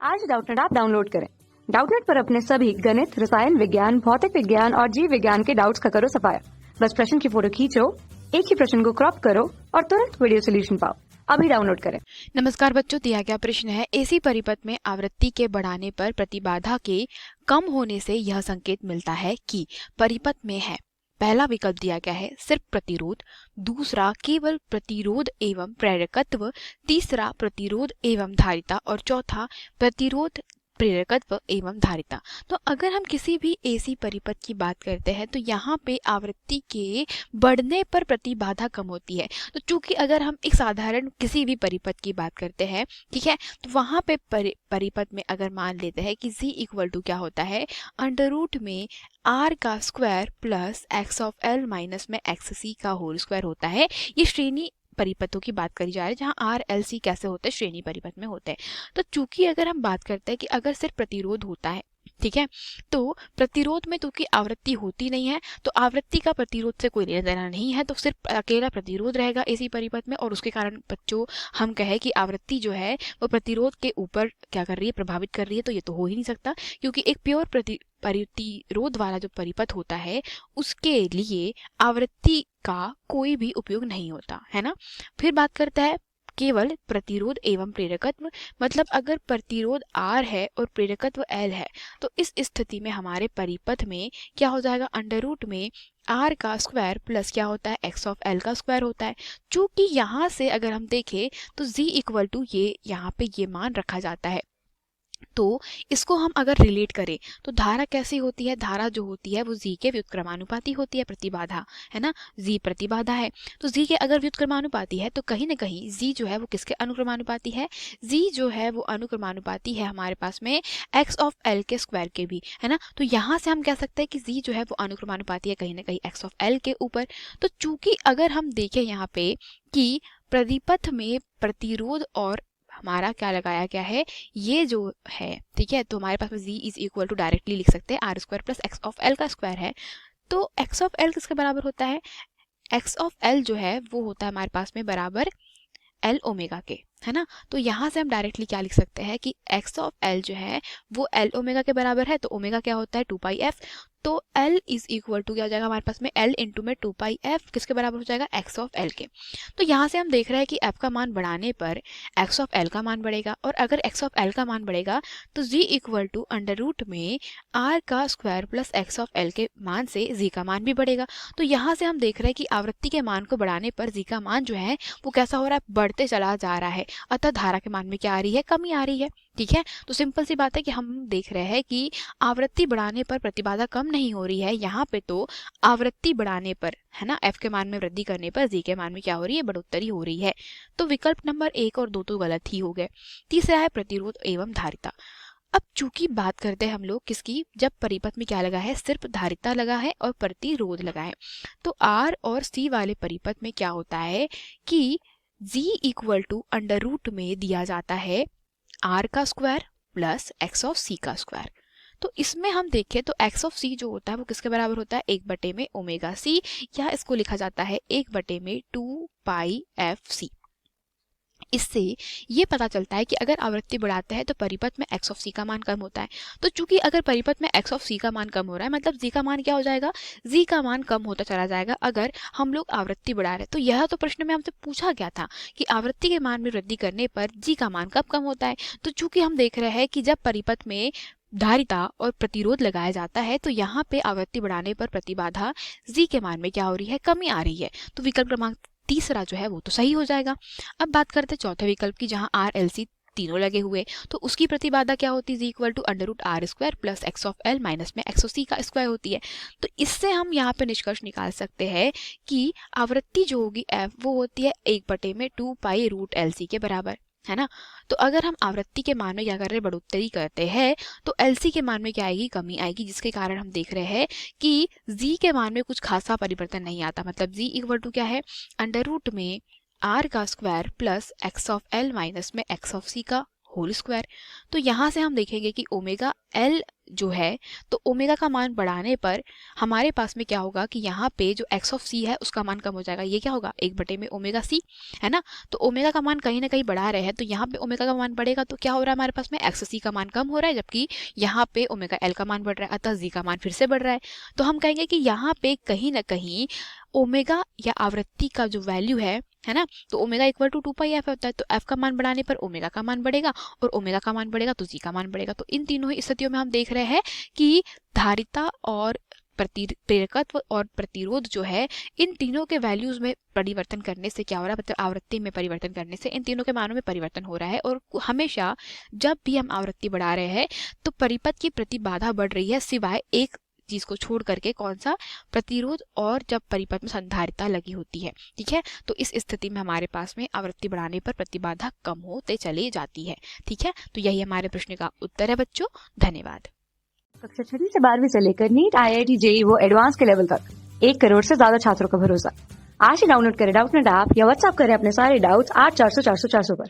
आज Doubtnut app download करें। Doubtnut पर अपने सभी गणित, रसायन विज्ञान, भौतिक विज्ञान और जीव विज्ञान के डाउट्स का करो सफाया। बस प्रश्न की फोटो खींचो, एक ही प्रश्न को क्रॉप करो और तुरंत वीडियो सोल्यूशन पाओ। अभी डाउनलोड करें। नमस्कार बच्चों, दिया गया प्रश्न है एसी परिपथ में आवृत्ति के बढ़ाने पर प्रतिबाधा के कम होने से यह संकेत मिलता है कि परिपथ में है। पहला विकल्प दिया गया है सिर्फ प्रतिरोध, दूसरा केवल प्रतिरोध एवं प्रेरकत्व, तीसरा प्रतिरोध एवं धारिता और चौथा प्रतिरोध प्रेरकत्व एवं धारिता। तो अगर हम किसी भी एसी परिपथ की बात करते हैं तो यहाँ पे आवृत्ति के बढ़ने पर प्रतिबाधा कम होती है। तो चूंकि अगर हम एक साधारण किसी भी परिपथ की बात करते हैं, ठीक है, तो वहां पे परिपथ में अगर मान लेते हैं कि z इक्वल टू क्या होता है, अंडर रूट में r का square plus x of l minus में xc का होल स्क्वायर होता है। ये श्रेणी परिपथों की बात करी जा रही है जहां आर एल सी कैसे होते हैं, श्रेणी परिपथ में होते हैं। तो चूंकि अगर हम बात करते हैं कि अगर सिर्फ प्रतिरोध होता है, ठीक है, तो प्रतिरोध में तो की आवृत्ति होती नहीं है, तो आवृत्ति का प्रतिरोध से कोई लेना देना नहीं है, तो सिर्फ अकेला प्रतिरोध रहेगा इसी परिपथ में। और उसके कारण बच्चों हम कहें कि आवृत्ति जो है वो प्रतिरोध के ऊपर क्या कर रही है, प्रभावित कर रही है। तो ये तो हो ही नहीं सकता, क्योंकि एक प्योर प्रतिरोध वाला जो परिपथ होता है उसके लिए आवृत्ति का कोई भी उपयोग नहीं होता है ना। फिर बात करता है केवल प्रतिरोध एवं प्रेरकत्व, मतलब अगर प्रतिरोध R है और प्रेरकत्व L है तो इस स्थिति में हमारे परिपथ में क्या हो जाएगा, अंडर रूट में R का स्क्वायर प्लस क्या होता है, x ऑफ L का स्क्वायर होता है। चूंकि यहाँ से अगर हम देखें तो z इक्वल टू ये यहाँ पे ये मान रखा जाता है, तो इसको हम अगर रिलेट करें तो धारा कैसी होती है, धारा जो होती है वो z के व्युत्क्रमानुपाती होती है। प्रतिबाधा है ना, z प्रतिबाधा है, तो z के अगर व्युत्क्रमानुपाती है तो कहीं ना कहीं z जो है वो किसके अनुक्रमानुपाती है, z जो है वो अनुक्रमानुपाती है हमारे पास में x ऑफ l के स्क्वायर के भी, है ना। तो यहाँ से हम कह सकते हैं कि z जो है वो अनुक्रमानुपाती है कहीं ना कहीं x ऑफ l के ऊपर। तो चूंकि अगर हम देखें यहाँ पे कि परिपथ में प्रतिरोध और हमारा क्या लगाया गया है, ये जो है, ठीक है, तो हमारे पास में z is equal to directly लिख सकते हैं R square plus X of L का स्क्वायर है। तो x ऑफ l किसके बराबर होता है, x ऑफ l जो है वो होता है हमारे पास में बराबर L ओमेगा के, है ना। तो यहाँ से हम डायरेक्टली क्या लिख सकते हैं कि x ऑफ l जो है वो L ओमेगा के बराबर है। तो ओमेगा क्या होता है 2πf, तो L इज इक्वल टू क्या हो जाएगा हमारे पास में L इंटू में 2πf किसके बराबर हो जाएगा, x ऑफ l के। तो यहाँ से हम देख रहे हैं कि f का मान बढ़ाने पर x ऑफ l का मान बढ़ेगा, और अगर x ऑफ l का मान बढ़ेगा तो z equal to under root में r का square plus x of l के मान से z का मान भी बढ़ेगा। तो यहाँ से हम देख रहे हैं कि आवृत्ति के मान को बढ़ाने पर z का मान जो है वो कैसा हो रहा है, बढ़ते चला जा रहा है। अतः धारा के मान में क्या आ रही है, कमी आ रही है, ठीक है। तो सिंपल सी बात है कि हम देख रहे हैं कि आवृत्ति बढ़ाने पर प्रतिबाधा कम नहीं हो रही है, यहाँ पे तो आवृत्ति बढ़ाने पर, है ना, f के मान में वृद्धि करने पर z के मान में क्या हो रही है, बढ़ोतरी हो रही है। तो विकल्प नंबर 1 और 2 तो गलत ही हो गए। तीसरा है प्रतिरोध एवं धारिता। अब चूंकि बात करते हैं हम लोग किसकी, जब परिपथ में क्या लगा है, सिर्फ धारिता लगा है और प्रतिरोध लगा है। तो R और C वाले परिपथ में क्या होता है कि z equal to under root में दिया जाता है r का square plus x of c का स्क्वायर। तो इसमें हम देखें तो x ऑफ c जो होता है वो किसके बराबर होता है, 1 में ओमेगा c, या इसको लिखा जाता है 1 में 2πfc। इससे ये पता चलता है कि अगर आवृत्ति बढ़ाते हैं तो परिपथ में x ऑफ c का मान कम होता है। तो चूंकि अगर परिपथ में x ऑफ c का मान कम हो रहा है, मतलब z का मान क्या हो जाएगा, z का मान कम होता चला जाएगा अगर हम लोग आवृत्ति बढ़ा रहे हैं। तो यह तो प्रश्न में हमसे पूछा गया था कि आवृत्ति के मान में वृद्धि करने पर g का मान कब कम होता है। तो चूंकि हम देख रहे हैं कि जब परिपथ में धारिता और प्रतिरोध लगाया जाता है तो यहाँ पे आवृत्ति बढ़ाने पर प्रतिबाधा z के मान में क्या हो रही है, कमी आ रही है। तो विकल्प क्रमांक तीसरा जो है वो तो सही हो जाएगा। अब बात करते हैं चौथे विकल्प की, जहां आर एल सी तीनों लगे हुए, तो उसकी प्रतिबाधा क्या होती है, equal to under root R square plus X of L minus में एक्स ऑफ सी का स्क्वायर होती है। तो इससे हम यहाँ पे निष्कर्ष निकाल सकते हैं कि आवृत्ति जो होगी एफ वो होती है 1 में 2 रूट एल सी के बराबर, है ना। तो अगर हम आवृत्ति के मान में क्या कर रहे हैं, बढ़ोतरी करते हैं, तो LC के मान में क्या आएगी, कमी आएगी, जिसके कारण हम देख रहे हैं कि Z के मान में कुछ खासा परिवर्तन नहीं आता। मतलब Z इक्वल टू क्या है, अंडर रूट में R का square plus x of L minus में x ऑफ C का होल स्क्वायर। तो यहाँ से हम देखेंगे कि ओमेगा एल जो है, तो ओमेगा का मान बढ़ाने पर हमारे पास में क्या होगा कि यहाँ पे जो एक्स ऑफ सी है उसका मान कम हो जाएगा। ये क्या होगा, 1/, में ओमेगा सी, है ना। तो ओमेगा का मान कहीं ना कहीं बढ़ा रहे हैं, तो यहाँ पे ओमेगा का मान बढ़ेगा, तो क्या हो रहा है हमारे पास में, एक्स सी का मान कम हो रहा है, जबकि यहाँ पे ओमेगा एल का मान बढ़ रहा है, अतः जी का मान फिर से बढ़ रहा है। तो हम कहेंगे कि यहाँ पे कहीं ना कहीं ओमेगा या आवृत्ति का जो वैल्यू है ना, तो ओमेगा इक्वल टू 2πf होता है, तो एफ का मान बढ़ाने पर ओमेगा का मान बढ़ेगा, और ओमेगा का मान बढ़ेगा तो जी का मान बढ़ेगा। तो इन तीनों ही स्थितियों में हम देख रहे हैं कि धारिता और प्रेरकत्व और प्रतिरोध जो है, इन तीनों के वैल्यूज में परिवर्तन करने से क्या हो रहा है, मतलब आवृत्ति में परिवर्तन करने से इन तीनों के मानों में परिवर्तन हो रहा है। और हमेशा जब भी हम आवृत्ति बढ़ा रहे हैं तो परिपथ की प्रतिबाधा बढ़ रही है, सिवाय एक चीज को छोड़ करके, कौन सा, प्रतिरोध, और जब परिपथ में संधारिता लगी होती है। ठीक है, तो इस स्थिति में हमारे पास में आवृत्ति बढ़ाने पर प्रतिबाधा कम होते चली जाती है। ठीक है, तो यही हमारे प्रश्न का उत्तर है बच्चों। धन्यवाद। कक्षा 6वीं से 12वीं से लेकर नीट, IIT, JEE वो एडवांस के लेवल तक 1 करोड़ से ज्यादा छात्रों का भरोसा। आज ही डाउनलोड करें डाउटनेट ऐप या व्हाट्सएप करें अपने सारे डाउट्स 8400 400 400 पर।